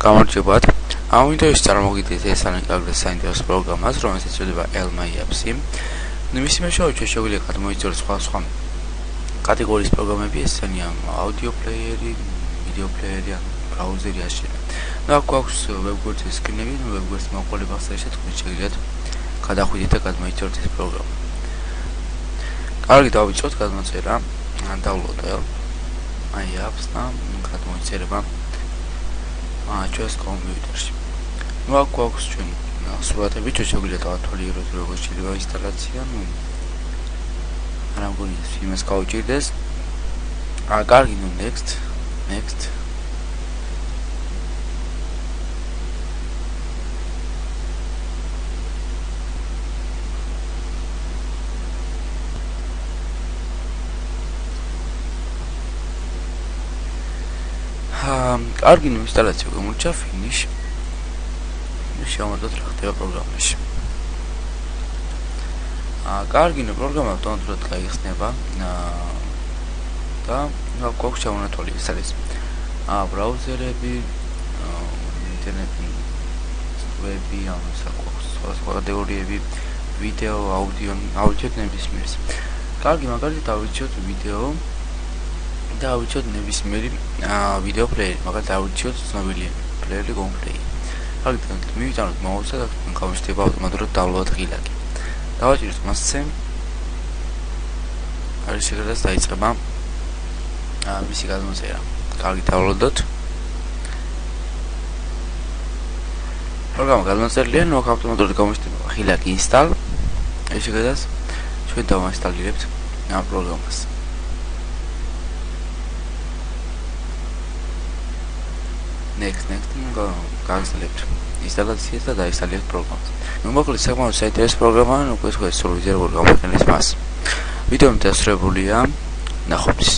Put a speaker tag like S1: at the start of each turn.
S1: გამარჯობათ. ამ ვიდეოში წარმოგიდგენთ ეს ანალოგიურად საინტერესო პროგრამას, რომელსაც ეწოდება LMIAPS-ი. მის მეშვეობით შეგვიძლია გადმოიცვალოთ სხვა კატეგორიის პროგრამები, ესენია აუდიო პლეიერი, ვიდეო პლეიერი, ბრაუზერი ასე. აქ გვაქვს ვებგვერდის სკრინები, ვებგვერდს მოყოლებას შეგვიძლია შეგიძლიათ გადახვიდეთ და გადმოიცვალოთ ეს პროგრამა. კარგი, დავიწყოთ გადმოწერა, download LMIAPS და გადმოიწერება ჩვენს კომპიუტერში. აქ გვაქვს ჩვენ სურათები, შეგვიძლია დავათვალიეროთ როგორ შეიძლება ინსტალაცია, რა მგონი იმას გავუჭირდეს. კარგი, next. კარგი ინსტალაცია გამორჩა finish. შევამოწმოთ რა ხდება პროგრამაში. კარგი პროგრამა ავტომატურად გაიხსნება და გვაქვს ჩამონათვალი ეს არის ბრაუზერები, ინტერნეტი, ვები, სხვა კატეგორიები, ვიდეო, აუდიო, ნებისმიერს. კარგი, მაგალითად დავირჩიოთ ვიდეო და ავირჩიოთ ნებისმიერი ვიდეო პლეიერი, მაგალითად დავირჩიოთ ცნობილი პლეიერი GoPlay. კარგი, მივიტანოთ მაუსს და გამოჩნდება ავტომატურად download ღილაკი. დავაჭიროთ მასზე. არის შეგრედას დაიწყება მისი გადმოწერა. კარგი, download-ოთ. პროგრამა გადმოწერილია, ნუ ავტომატურად გამოჩნდება ღილაკი install. ეს შეგრედას ჩვენ დავინსტალირებთ ამ პროგრამას. Next, გავინსტალებთ ინსტალაციას და დაინსტალირებთ პროგრამას. მოკლედ საკმაოდ საინტერესო პროგრამაა, უკვე თქვენ სულ ვიზერვული გამოიყენეთ მას. ვიდეო დასრულებულია, ნახვამდის.